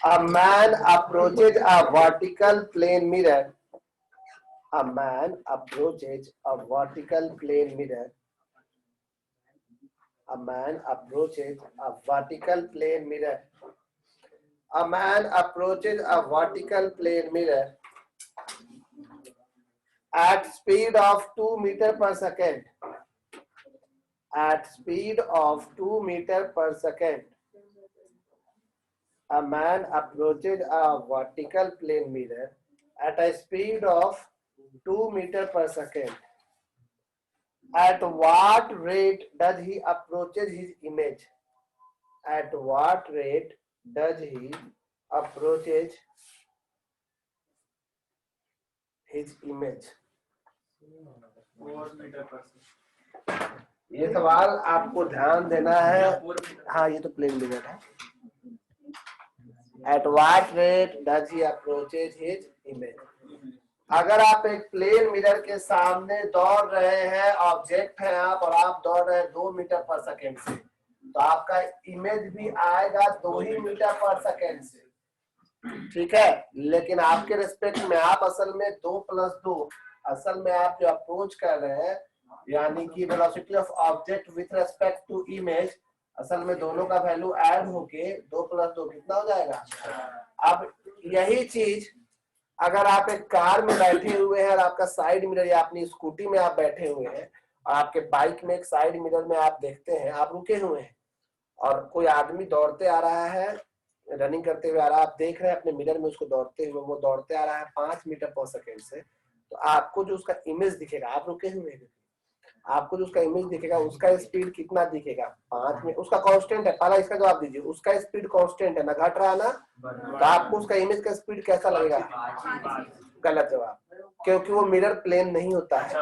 A man approaches a vertical plane mirror. A man approaches a vertical plane mirror. A man approaches a vertical plane mirror. A man approaches a vertical plane mirror at speed of 2 meter per second. At speed of 2 meter per second. A man approaches a vertical plane mirror at a speed of 2 meter per second. At what rate does he approaches his image? At what rate does he approaches his image? 4 metre पर ये सवाल आपको ध्यान देना है। हाँ, ये तो प्लेन मिरर है। At what rate does he approaches his image? अगर आप एक प्लेन मिरर के सामने दौड़ रहे हैं, ऑब्जेक्ट है आप, और आप दौड़ रहे हैं 2 मीटर पर सेकेंड से, तो आपका इमेज भी आएगा 2 ही मीटर पर सेकेंड से, ठीक है। लेकिन आपके रिस्पेक्ट में आप असल में 2 + 2, असल में आप जो अप्रोच कर रहे हैं, यानी कि velocity of object with respect to image, असल में दोनों का वैल्यू ऐड होके 2 + 2 कितना हो जाएगा। अब यही चीज अगर आप एक कार में बैठे हुए हैं और आपका साइड मिरर, या अपनी स्कूटी में आप बैठे हुए हैं और आपके बाइक में एक साइड मिरर में आप देखते हैं, आप रुके हुए हैं और कोई आदमी दौड़ते आ रहा है, रनिंग करते हुए आ रहा है, आप देख रहे हैं अपने मिरर में उसको दौड़ते हुए, वो दौड़ते आ रहा है 5 मीटर पर सेकेंड से, तो आपको जो उसका इमेज दिखेगा, आप रुके हुए हैं, आपको जो उसका इमेज दिखेगा, उसका स्पीड कितना दिखेगा 5 में, उसका कांस्टेंट है। पहला इसका जवाब दीजिए, उसका स्पीड कांस्टेंट है ना, घट रहा है ना, तो आपको उसका इमेज का स्पीड कैसा लगेगा। गलत जवाब, क्योंकि वो मिरर प्लेन नहीं होता है,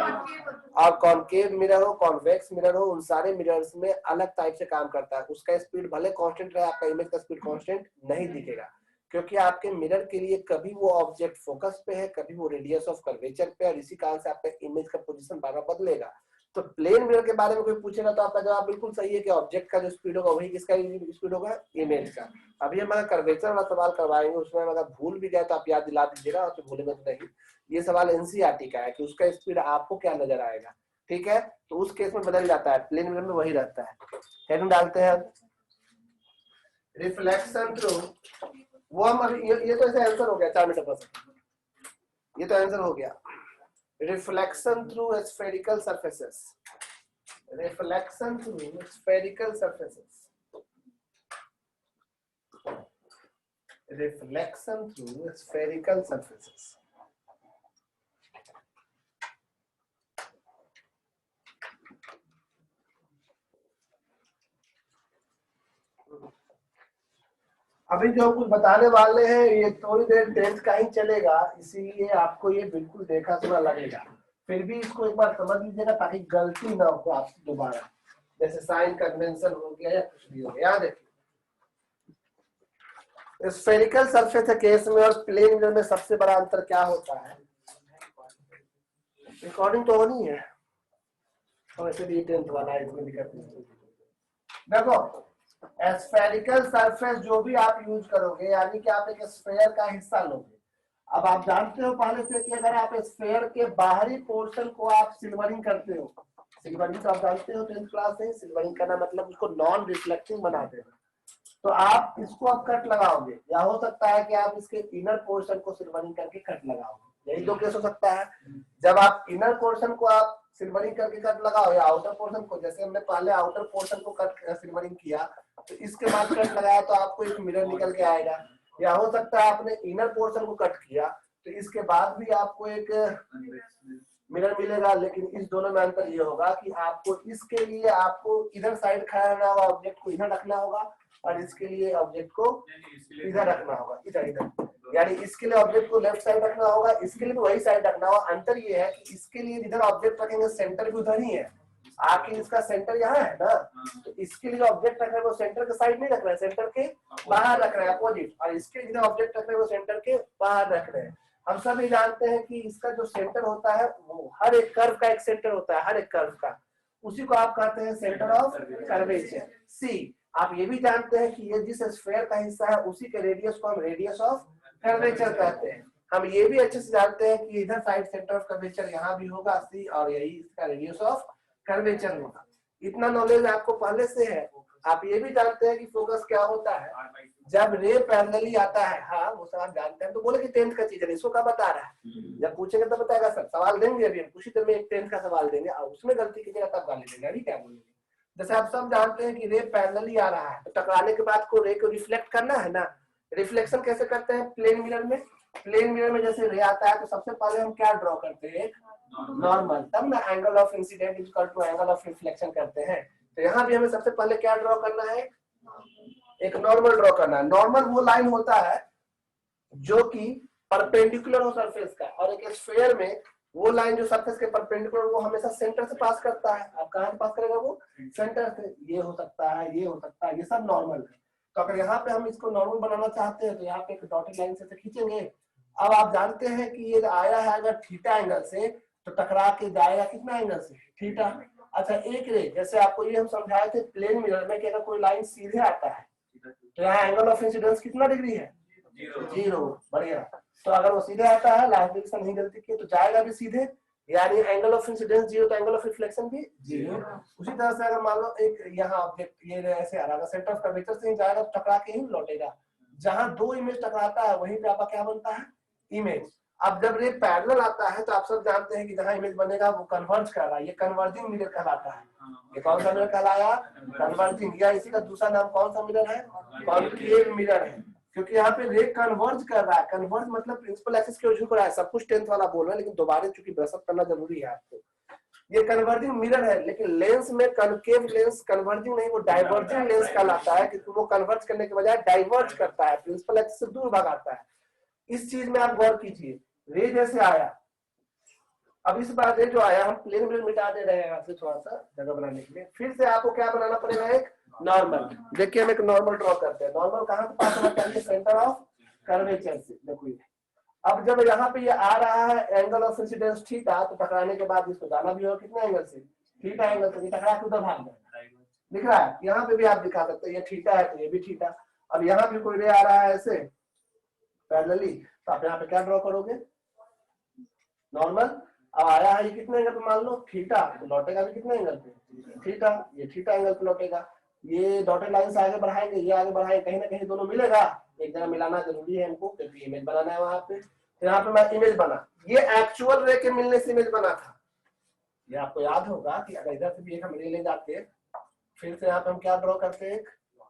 और कॉनकेव मिरर हो, कॉन्वेक्स मिरर हो, उन सारे मिरर्स में अलग टाइप से काम करता है। उसका स्पीड भले कांस्टेंट रहे, आपका इमेज का स्पीड कांस्टेंट नहीं दिखेगा, क्योंकि आपके मिरर के लिए कभी वो ऑब्जेक्ट फोकस पे है, कभी वो रेडियस ऑफ कर्वेचर पे, और इसी कारण से आपका इमेज का पोजीशन बार बार बदलेगा। तो प्लेन मिरर के बारे में कोई पूछेगा तो आपका जवाब बिल्कुल सही है कि ऑब्जेक्ट का जो स्पीड होगा वही किसका स्पीड होगा, इमेज का। अभी हम अगर कर्वेचर वाला सवाल करवाएंगे, उसमें अगर भूल भी जाए तो आप याद दिला दीजिएगा, और भूलेंगे तो नहीं। ये सवाल एनसीईआरटी का है कि उसका स्पीड आपको क्या नजर आएगा, ठीक है। तो उस केस में बदल जाता है, प्लेन मिरर में वही रहता है। हेडिंग डालते हैं रिफ्लेक्शन थ्रू, वो हम ये तो ऐसे आंसर हो गया 4 मीटर पर सेकंड, ये तो आंसर हो गया। Reflection through spherical surfaces, reflection through spherical surfaces, reflection through spherical surfaces। अभी जो कुछ बताने वाले हैं ये थोड़ी देर टेंथ का ही चलेगा, इसीलिए आपको ये बिल्कुल देखा सुना लगेगा। फिर भी इसको एक बार समझ लीजिएगा ताकि गलती ना हो आपसे दोबारा, जैसे साइन कन्वेंशन हो गया या कुछ भी हो गया। याद रखिए, स्फेरिकल सरफेस के केस में और प्लेन मिरर में सबसे बड़ा अंतर क्या होता है। रिकॉर्डिंग तो होनी है, वैसे भी 10th वाला है, इसमें दिक्कत नहीं। देखो, स्फेरिकल सरफेस जो भी आप यूज करोगे, यानी कि आप एक स्फेयर का हिस्सा लोगे। अब आप जानते हो पहले से कि अगर आप स्फेयर के बाहरी पोर्शन को आप सिल्वरिंग करते हो, सिल्वरिंग तो आप जानते हो 10th क्लास से, सिल्वरिंग करना मतलब उसको नॉन रिफ्लेक्टिंग बना देना। तो आप इसको अब कट लगाओगे, या हो सकता है कि आप इसके इनर पोर्शन को सिल्वरिंग करके कट लगाओगे, यही दो केस हो सकता है। जब आप इनर पोर्शन को आप सिल्वरिंग करके कट लगाओ, या आउटर पोर्शन को, जैसे हमने पहले आउटर पोर्शन को कट सिल्वरिंग किया, तो इसके बाद कट लगाया तो आपको एक मिरर निकल के आएगा। या हो सकता है आपने इनर पोर्शन को कट किया तो इसके बाद भी आपको एक मिरर मिलेगा, लेकिन इस दोनों में अंतर ये होगा कि आपको इसके लिए आपको इधर साइड खड़ा रहना होगा, ऑब्जेक्ट को इधर रखना होगा, और इसके लिए ऑब्जेक्ट को इधर रखना होगा, इधर इधर, यानी इसके लिए ऑब्जेक्ट को लेफ्ट साइड रखना होगा, इसके लिए भी वही साइड रखना होगा। अंतर ये है कि इसके लिए जिधर ऑब्जेक्ट रखेंगे सेंटर भी उधर ही है, आखिर इसका सेंटर यहाँ है ना, तो इसके लिए ऑब्जेक्ट रख रहे हैं वो सेंटर के साइड नहीं रख रहे हैं, सेंटर के बाहर रख रहे हैं अपोजिट, और इसके लिए ऑब्जेक्ट रख रहे हैं वो सेंटर के बाहर रख रहे हैं। हम सभी जानते हैं कि इसका जो सेंटर होता है वो हर एक कर्व का एक सेंटर होता है, हर एक कर्व का, उसी को आप कहते हैं सेंटर ऑफ कर्वेचर। सी आप ये भी जानते हैं कि ये जिस स्फीयर का हिस्सा है उसी के रेडियस को हम रेडियस ऑफ कर्वेचर कहते हैं। हम ये भी अच्छे से जानते हैं कि इधर साइड सेंटर ऑफ कर्वेचर यहाँ भी होगा सी, और यही इसका रेडियस ऑफ कर्वेचर होगा। इतना नॉलेज आपको पहले से है। आप ये भी जानते हैं कि फोकस क्या होता है जब रे पैरेलली आता है। हाँ वो सब आप जानते हैं, तो बोले कि 10th का चीज है, इसको क्या बता रहा है, जब पूछेंगे तो बताएगा सर, सवाल देंगे अभी हम कुछ ही देर में एक 10th का सवाल देंगे और उसमें गलती कीजिएगा तब गाली देंगे, अभी क्या बोलेंगे। जैसे आप सब जानते हैं कि रे पैरेलली आ रहा है, तो टकराने के बाद को रे को रिफ्लेक्ट करना है ना। रिफ्लेक्शन कैसे करते हैं प्लेन मिरर में? प्लेन मिरर में जैसे रे आता है तो सबसे पहले हम क्या ड्रॉ करते हैं, नॉर्मल, तब ना angle of incidence equal to angle of reflection करते हैं। तो यहाँ भी हमें सबसे पहले क्या ड्रॉ करना है, एक नॉर्मल ड्रॉ करना है। नॉर्मल वो लाइन होता है जो कि परपेंडिकुलर हो सरफेस का, और एक स्फीयर में वो लाइन जो सरफेस के परपेंडिकुलर वो हमेशा सेंटर से पास करता है। आप कहां से पास करेगा, वो सेंटर से। ये हो सकता है, ये हो सकता है, ये सब नॉर्मल है। तो अगर यहाँ पे हम इसको नॉर्मल बनाना चाहते हैं तो यहाँ पे एक डॉटेड लाइन से खींचेंगे। अब आप जानते हैं कि ये आया है अगर थीटा एंगल से तो टकरा के जाएगा कितना एंगल से, थीटा। अच्छा एक रे, जैसे आपको ये हम समझाए थे प्लेन मिरर में कि अगर कोई लाइन सीधे आता है तो यहाँ एंगल ऑफ इंसिडेंस कितना डिग्री है, 0। बढ़िया। तो अगर वो सीधे आता है, लास्ट डिग्री नहीं गलती की, तो जाएगा भी सीधे, यानी एंगल ऑफ इंसिडेंस 0 तो एंगल ऑफ रिफ्लेक्शन भी 0। उसी तरह से अगर मान लो एक यहाँ ऑब्जेक्ट ये ऐसे आ रहा है, सेंटर ऑफ कर्वेचर से ही जाएगा तो टकरा के ही लौटेगा। जहां दो इमेज टकराता है वहीं पे आपका क्या बनता है, इमेज। अब जब ये पैरेलल आता है तो आप सब जानते हैं कि जहां इमेज बनेगा वो कन्वर्ज कर रहा है, ये कन्वर्जिंग मिरर कहलाता है। ये कौन सा मिरर कहलाया, कन्वर्जिंग, या इसी का दूसरा नाम कौन सा मिरर है, कॉन्केव मिरर है, क्योंकि यहाँ पे रे कन्वर्ज कर रहा है। कन्वर्ज मतलब प्रिंसिपल एक्सिस के झुक रहा है। सब कुछ 10th वाला बोल रहा है, लेकिन दोबारा चूंकि ब्रशअप करना जरूरी है आपको। ये कन्वर्जिंग मिरर है, लेकिन लेंस में कनकेव लेंस कन्वर्जिंग नहीं, वो डाइवर्जिंग लेंस कहलाता है, क्योंकि वो कन्वर्ज करने के बजाय डाइवर्ज करता है, प्रिंसिपल एक्सिस से दूर भगाता है। इस चीज में आप गौर कीजिए, रे जैसे आया, अब इस बार रे जो आया हम प्लेन मिरर मिटा दे रहे हैं यहाँ से थोड़ा सा जगह बनाने के लिए। फिर से आपको क्या बनाना पड़ेगा, एक नॉर्मल। देखिए हम एक नॉर्मल ड्रॉ करते हैं। नॉर्मल कहाँ से पास होना चाहिए, सेंटर ऑफ कर्वेचर से। देखो ये अब जब यहाँ पे ये आ रहा है एंगल ऑफ इंसिडेंस थीटा, तो टकराने के बाद इसको जाना भी होगा कितने एंगल से, थीटा एंगल से। टकरा के उधर भाग जाएगा, दिख रहा है। यहाँ पे भी आप दिखा सकते हैं, ये थीटा है तो ये भी थीटा। अब यहाँ भी कोई रे आ रहा है ऐसे पैरेलली, तो आप यहाँ पे क्या ड्रॉ करोगे, नॉर्मल। अब आया है ये कितने एंगल पे, मान लो थीटा, तो लौटेगा भी कितने एंगल पे, थीटा। ये थीटा एंगल पे लौटेगा। ये डॉटेड लाइन से आगे बढ़ाएंगे, ये आगे बढ़ाएंगे, कहीं ना कहीं दोनों मिलेगा। एक जगह मिलाना जरूरी है हमको, क्योंकि इमेज बनाना है वहां पे। तो यहाँ पे मैं इमेज बना, ये एक्चुअल रे के मिलने से इमेज बना था। ये आपको याद होगा कि अगर इधर से भी एक हम रे ले जाते, फिर से यहाँ पे हम क्या ड्रॉ करते हैं,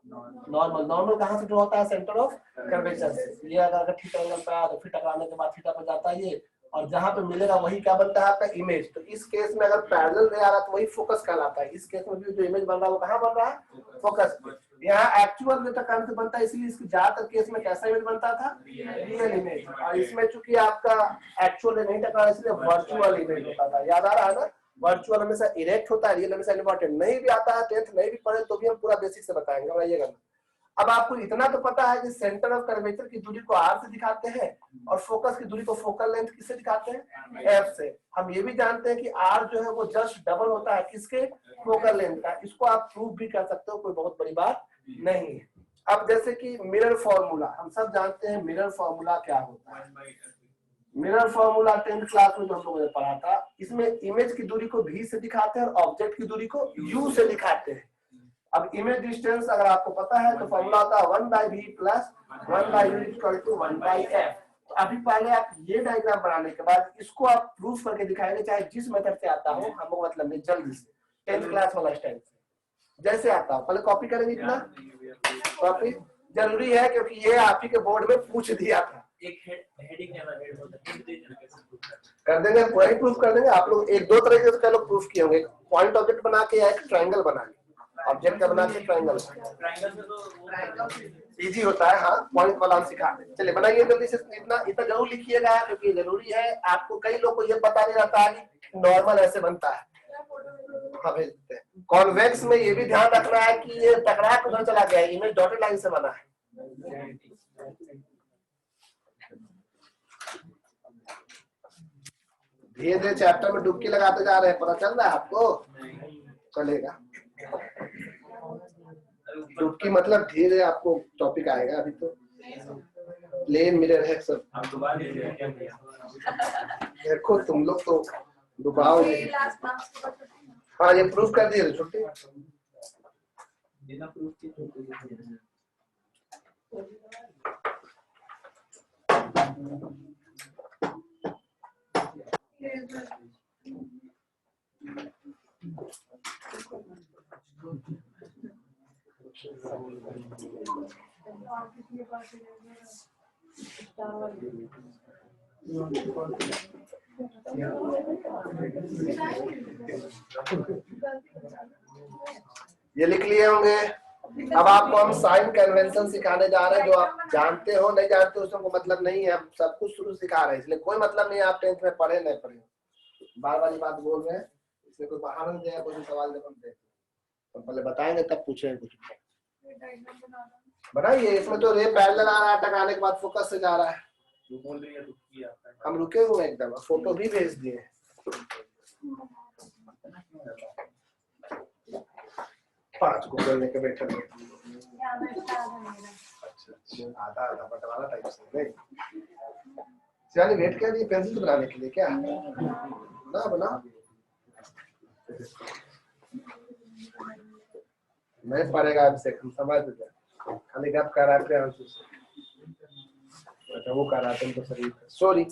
नॉर्मल। नॉर्मल कहाँ से ड्रॉ होता है, सेंटर ऑफ कर्वेचर से। ये अगर थीटा एंगल पे आया तो फिर टकराने के बाद थीटा पर जाता है ये, और जहां पे मिलेगा वही क्या बनता है आपका इमेज। तो इस केस में अगर पैरेलल रे आ रहा तो वही फोकस कहलाता है। इस केस में भी जो इमेज बन रहा है वो कहाँ बन रहा है, फोकस पे। यहाँ एक्चुअल रे टकराने से बनता है, इसलिए इसकी ज्यादातर केस में कैसा इमेज बनता था, रियल इमेज। और इसमें चूंकि आपका एक्चुअल रे नहीं टकरा इसलिए वर्चुअल इमेज होता था। याद आ रहा है ना, वर्चुअल हमेशा इरेक्ट होता है, रियल हमेशा इन्वर्टेड। नहीं भी आता है 10th नहीं भी पढ़े तो भी हम पूरा बेसिक से बताएंगे, बताइएगा। अब आपको इतना तो पता है कि सेंटर ऑफ कर्वेचर की दूरी को r से दिखाते हैं और फोकस की दूरी को फोकल लेंथ किससे दिखाते हैं, f से। हम ये भी जानते हैं कि r जो है वो जस्ट डबल होता है किसके, फोकल लेंथ का। इसको आप प्रूव भी कर सकते हो, कोई बहुत बड़ी बात नहीं है। अब जैसे कि मिरर फॉर्मूला, हम सब जानते हैं मिरर फॉर्मूला क्या होता है। मिरर फॉर्मूला 10th क्लास में जो हम लोगों ने पढ़ा था, इसमें इमेज की दूरी को v से दिखाते हैं और ऑब्जेक्ट की दूरी को u से दिखाते हैं। अब इमेज डिस्टेंस अगर आपको पता है तो फॉर्मूला होता है 1/v plus 1/u equal to 1/f। तो अभी पहले आप ये डायग्राम बनाने के बाद इसको आप प्रूफ करके दिखाएंगे, चाहे जिस मेथड से आता हो, हमको मतलब नहीं, जल्दी से 10th क्लास वाला स्टाइल से जैसे आता हो। पहले कॉपी करेंगे, इतना कॉपी जरूरी है क्योंकि ये आप ही के बोर्ड में पूछ दिया था। एक हेडिंग कर देंगे, पूरा ही प्रूफ कर देंगे। आप लोग एक दो तरीके से कई लोग प्रूफ किए होंगे, पॉइंट ऑब्जेक्ट बना के या एक ट्रायंगल बना के। ऑब्जेक्ट का बना के ट्रायंगल इजी होता है, हाँ पॉइंट वाला हम सिखा दें। चलिए बनाइए जल्दी से, इतना इतना जरूर लिखिएगा क्योंकि जरूरी है। आपको कई लोग को ये पता नहीं रहता है कि नॉर्मल ऐसे बनता है। हाँ भेज देते हैं। कॉन्वेक्स में ये भी ध्यान रखना है कि ये टकरा के उधर चला गया, इमेज डॉटेड लाइन से बना है। धीरे धीरे चैप्टर में डुबकी लगाते जा रहे हैं, पता चल रहा है आपको, चलेगा। चुटकी मतलब धीरे आपको टॉपिक आएगा, अभी तो प्लेन मिरर है सब। देखो तुम लोग तो डुबाओगे। हाँ ये प्रूफ कर दिए छुट्टी। ये लिख लिए होंगे। अब आपको हम साइन कन्वेंशन सिखाने जा रहे हैं, जो आप जानते हो नहीं जानते उसको मतलब नहीं है, हम सब कुछ शुरू सिखा रहे हैं, इसलिए कोई मतलब नहीं है आप 10th में पढ़े नहीं पढ़े। बार बार बात बोल रहे हैं, इसलिए कोई बहाना नहीं देगा, कोई सवाल जब हम देते तो पहले बताएंगे तब पूछेंगे कुछ। बनाइए, इसमें तो रे पैरेलल आ रहा है, टकाने के बाद फोकस से जा रहा है। हम रुके हुए एकदम, फोटो भी भेज दिए। पांच को बोलने के बैठे आधा आधा बंटवारा टाइप से नहीं। चलिए वेट कर दिए पेंसिल बनाने के लिए क्या ना बना। नहीं पड़ेगा अभिषेक, हम समझ गए, खाली गप कर रहे थे। अच्छा वो कर रहा था तो सही, सॉरी।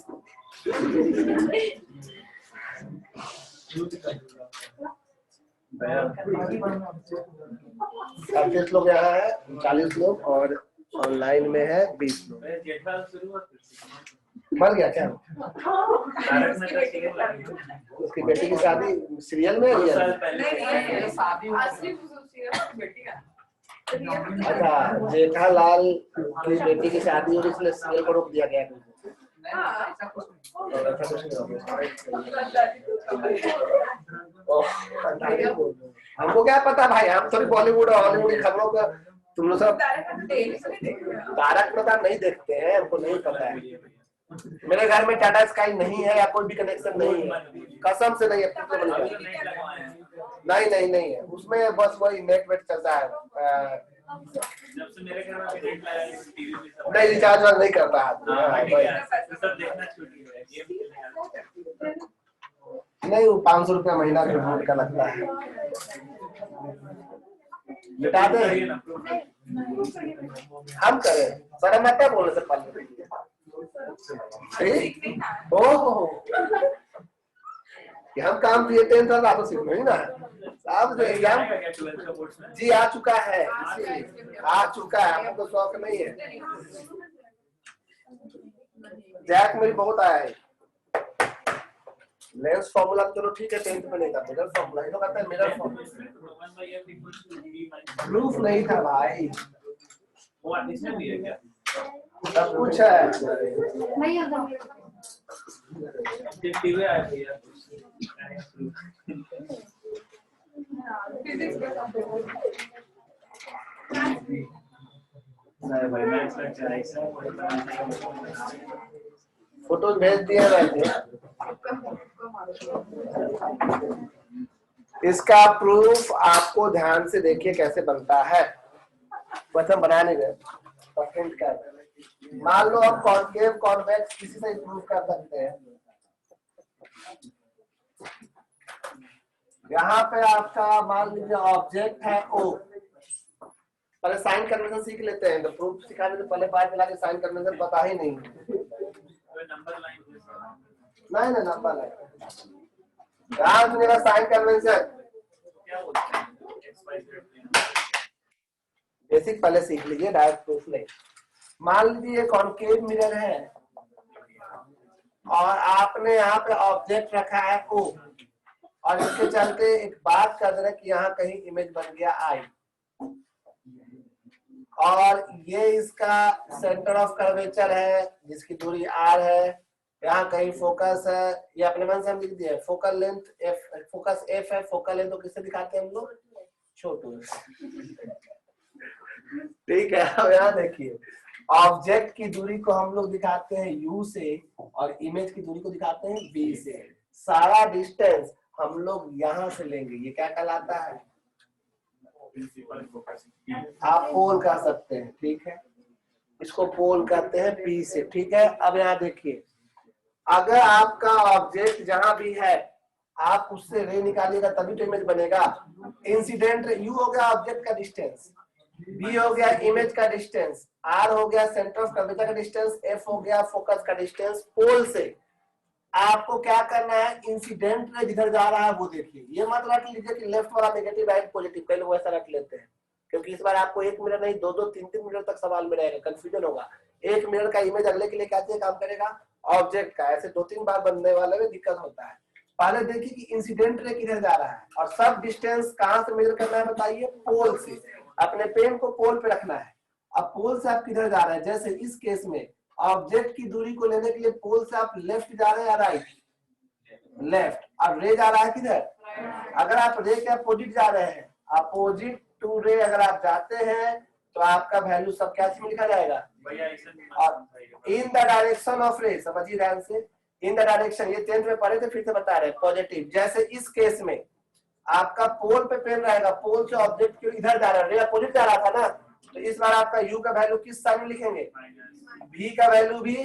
अड़तीस लोग यहाँ है, 40 लोग और ऑनलाइन में है 20 लोग। मर गया क्या? उसकी बेटी की शादी सीरियल में है। अच्छा जेठालाल की बेटी की शादी और इसलिए सीरियल को रोक दिया गया। हमको क्या पता भाई, हम थोड़ी बॉलीवुड और हॉलीवुड की खबरों का तुम लोग सब तारक मेहता नहीं देखते हैं, हमको नहीं पता है। मेरे घर में टाटा स्काई नहीं है या कोई भी कनेक्शन नहीं है, कसम से नहीं है। नहीं नहीं नहीं है उसमें, बस वही नेट वेट चलता है। जब से मेरे घर में नेट लाया टीवी में सब नहीं रिचार्ज वाला नहीं करता है। सब देखना छूट गया। नहीं वो 500 रुपया महीना के बोर्ड का लगता है। मिटा दे हम करें सर, मैं क्या बोलने से पहले ओह हम काम दिए 10 साल आपको सीख नहीं ना साहब, जो एग्जाम जी आ चुका है, आ चुका है, हमको तो शौक नहीं है। जैक मेरी बहुत आया है। लेंस फॉर्मूला चलो ठीक है 10th में नहीं था, मिरर फॉर्मूला ये तो कहता है मिरर फॉर्मूला। प्रूफ नहीं था भाई, वो एडिशन भी है क्या? सब कुछ है नहीं होता। टीवी आ गई है फोटोज भेज दिए रहते। इसका प्रूफ आपको ध्यान से देखिए कैसे बनता है, बस हम बना नहीं रहे। मान लो आप कॉनकेव कॉन्वेक्स किसी से प्रूफ कर सकते हैं। यहाँ पे आपका मान लीजिए ऑब्जेक्ट है ओ, पहले साइन कन्वेंशन सीख लेते हैं, तो प्रूफ सिखाने से पहले बाहर चला के साइन कन्वेंशन पता ही नहीं। नहीं नहीं नंबर लाइन यार मेरा साइन कन्वेंशन बेसिक पहले सीख लीजिए, डायरेक्ट प्रूफ नहीं। मान लीजिए कॉनकेव मिरर है और आपने यहाँ पे ऑब्जेक्ट रखा है ओ, और इसके चलते एक बात कर रहे कि यहाँ कहीं इमेज बन गया आई, और ये इसका सेंटर ऑफ कर्वेचर है जिसकी दूरी r है, यहाँ कहीं फोकस है, ये अपने मन से हम लिख दिए focal length f, focus f है, फोकल लेंथ तो किससे दिखाते हैं हम लोग? छोटू। ठीक है, अब यहाँ देखिए ऑब्जेक्ट की दूरी को हम लोग दिखाते हैं u से और इमेज की दूरी को दिखाते हैं v से। सारा डिस्टेंस हम लोग यहाँ से लेंगे, ये क्या कहलाता है? आप पोल कह सकते हैं, ठीक है, इसको पोल कहते हैं पी से, ठीक है। अब यहाँ देखिए, अगर आपका ऑब्जेक्ट जहां भी है आप उससे रे निकालिएगा तभी तो इमेज बनेगा। इंसिडेंट रे यू हो गया ऑब्जेक्ट का डिस्टेंस, बी हो गया इमेज का डिस्टेंस, आर हो गया सेंटर ऑफ कर्वेचर का डिस्टेंस, एफ हो गया फोकस का डिस्टेंस। पोल से आपको क्या करना है, इंसिडेंट रे जिधर जा रहा है वो देखिए। ये मत रख लीजिए कि लेफ्ट वाला नेगेटिव राइट पॉजिटिव, कई लोग ऐसा रख लेते हैं, क्योंकि इस बार आपको 1 मिनट नहीं 2-2 3-3 मिनट तक सवाल में रहेगा, कंफ्यूजन होगा। 1 मिनट का इमेज अगले के लिए कैसे काम करेगा, ऑब्जेक्ट का, ऐसे 2-3 बार बनने वाले में दिक्कत होता है। पहले देखिए कि इंसिडेंट रे किधर जा रहा है और सब डिस्टेंस कहां से मेजर करना है बताइए, पोल से। अपने पेन को पोल पे रखना है। अब पोल से आप किधर जा रहे हैं, जैसे इस केस में ऑब्जेक्ट की दूरी को लेने के लिए पोल से आप लेफ्ट जा रहे हैं या राइट, लेफ्ट। अब रे जा रहा है किधर, अगर आप रे के अपोजिट जा रहे हैं, अपोजिट टू रे अगर आप जाते हैं तो आपका वैल्यू सब क्या में लिखा जाएगा, इन द डायरेक्शन ऑफ रे। समझिए ध्यान से, इन द डायरेक्शन, ये 10th में पढ़े थे फिर से बता रहे हैं, पॉजिटिव। जैसे इस केस में आपका पोल पे पेन रहेगा, पोल से ऑब्जेक्ट क्यों इधर जा रहा है, रे अपोजिट जा रहा था ना, तो इस बार आपका यू का वैल्यू किस साइड में लिखेंगे, भी का वैल्यू भी,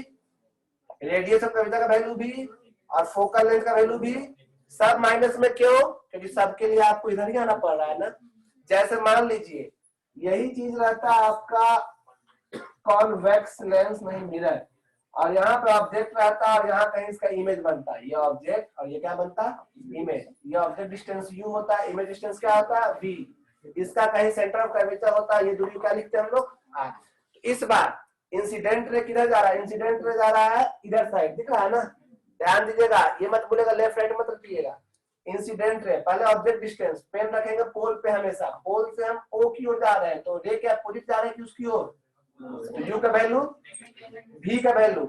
रेडियस ऑफ कर्वेचर का वैल्यू भी और फोकल लेंथ का वैल्यू भी सब माइनस में। क्यों, क्योंकि सबके लिए आपको इधर ही आना पड़ रहा है ना। जैसे मान लीजिए यही चीज रहता है आपका कॉन्वेक्स लेंस नहीं मिरर, और यहाँ पे ऑब्जेक्ट रहता है और यहाँ कहीं इसका इमेज बनता है, ये ऑब्जेक्ट और ये क्या बनता है, इमेज। ये ऑब्जेक्ट डिस्टेंस u होता है, इमेज डिस्टेंस क्या होता है v, इसका कहीं सेंटर ऑफ कर्वेचर होता है, ये दूरी क्या लिखते हैं हम लोग r। इस बार इंसिडेंट रे किधर जा रहा है, इंसिडेंट रे जा रहा है इधर साइड, दिख रहा है ना, ध्यान दीजिएगा, ये मत बोलेगा लेफ्ट राइट मत रखिएगा। इंसिडेंट रे पहले ऑब्जेक्ट डिस्टेंस, पेन रखेंगे पोल पे, हमेशा पोल से हम o की ओर जा रहे हैं तो रे के अपोजिट जा रहे हैं कि उसकी ओर, u का वैल्यू v का वैल्यू,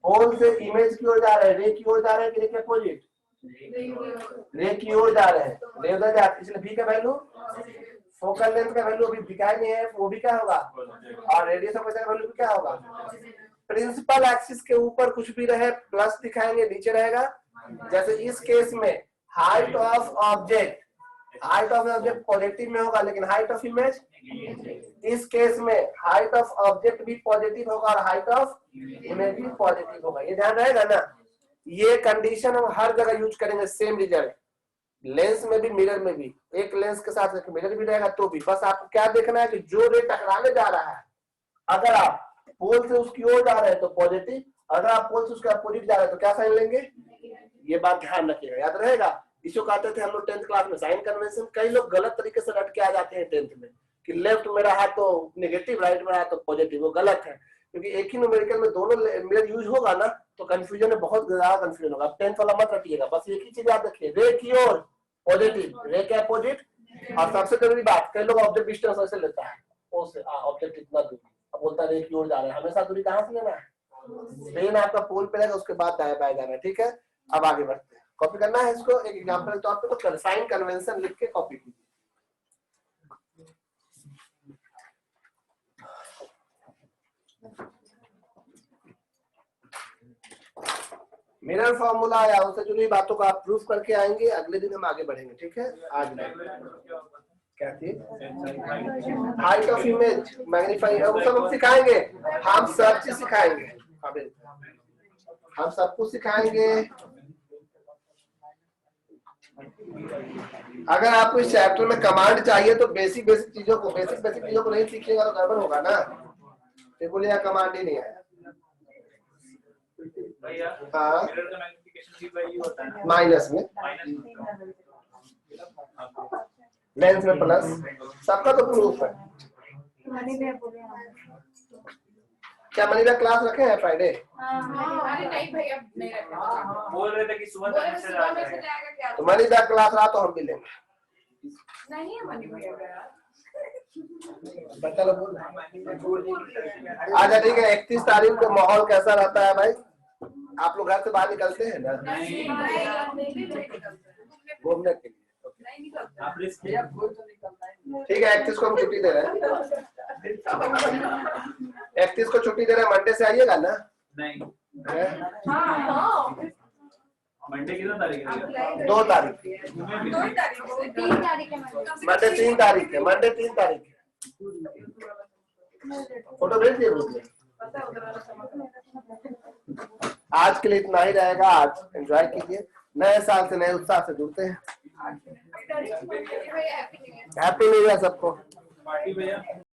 पोल से इमेज की ओर जा रहे हैं, रे की ओर जा रहे हैं कि रे के अपोजिट, रे की ओर जा रहे हैं, रे उधर जाते, इसलिए v का वैल्यू, फोकल लेंथ का वैल्यू अभी दिखाई नहीं है, वो भी क्या होगा, और रेडियस ऑफ कर्वेचर का वैल्यू भी क्या होगा। प्रिंसिपल एक्सिस के ऊपर कुछ भी रहे प्लस दिखाएंगे, नीचे रहेगा। जैसे इस केस में height of object, height of object positive में होगा लेकिन हाइट ऑफ इमेज, इस केस में हाइट ऑफ ऑब्जेक्ट भी पॉजिटिव होगा और हाइट ऑफ इमेज भी पॉजिटिव होगा, ये ध्यान रहेगा ना। ये कंडीशन हम हर जगह यूज करेंगे, सेम रिजल्ट, लेंस में भी मिरर में भी, एक लेंस के साथ एक मिरर भी रहेगा तो भी। बस आपको क्या देखना है कि जो रे टकराने जा रहा है, अगर आप पोल से उसकी ओर जा रहे हैं तो पॉजिटिव, अगर आप पोल से उसके अपोजिट जा रहे हैं तो क्या साइन लेंगे, ये बात ध्यान रखिएगा, याद रहेगा। इसको कहते थे हम लोग 10th क्लास में साइन कन्वेंशन। कई लोग गलत तरीके से रट के आ जाते हैं 10th में कि लेफ्ट में रहा तो नेगेटिव, राइट में रहा तो पॉजिटिव, वो गलत है, क्योंकि एक ही न्यूमेरिकल में दोनों मिरर यूज होगा ना तो कंफ्यूजन में बहुत ज्यादा कंफ्यूजन होगा। 10th वाला मत रखिएगा, बस एक ही चीज याद रखिए, रे की ओर पॉजिटिव, रे के अपोजिट। और सबसे जरूरी बात, कई लोग ऑब्जेक्ट डिस्टेंस ऐसे लेता है, ऑब्जेक्ट इतना दूर, अब बोलता है रे की ओर जा रहा है, हमेशा दूरी कहाँ से लेना है, पेन आपका पोल पे रहेगा उसके बाद दाएं बाएं जाना है, ठीक है। अब आगे बढ़ते हैं, कॉपी करना है इसको, एक एग्जांपल के तौर पे तो साइन कन्वेंशन लिख के कॉपी कीजिए। मिरर फॉर्मूला आया, उससे जुड़ी बातों को आप प्रूफ करके आएंगे, अगले दिन हम आगे बढ़ेंगे, ठीक है। आज क्या थी, हाइट ऑफ इमेज, मैग्नीफाइंग, वो सब हम सिखाएंगे, हम सब चीज सिखाएंगे, हम सब कुछ सिखाएंगे। अगर आपको इस चैप्टर में कमांड चाहिए तो बेसिक चीजों को नहीं सीखिएगा तो गड़बड़ होगा ना। फिर बोलिए कमांड ही नहीं आया, हाँ माइनस में, लेंस में प्लस, सबका तो प्रूफ है। क्या मनी का क्लास रखे हैं फ्राइडे? बोल रहे थे कि सुबह तक मैसेज आ जाएगा। तो मनी का क्लास रहा तो हम भी लेंगे। नहीं मनी भैया बच्चा लोग बोल अच्छा ठीक है। 31 तारीख को माहौल कैसा रहता है भाई? आप लोग घर से बाहर निकलते हैं ना घूमने के लिए? ठीक है 31 को हम छुट्टी दे रहे हैं। 31 को छुट्टी दे रहे हैं, मंडे से आइएगा ना? नहीं मंडे कितना तारीख है? 2 तारीख, 3 तारीख है मंडे 3 तारीख है, मंडे 3 तारीख है। फोटो भेज दिए मुझे। आज के लिए इतना ही रहेगा। आज एंजॉय कीजिए, नए साल से नए उत्साह से जुड़ते हैं। हैप्पी न्यू ईयर सबको। पार्टी भैया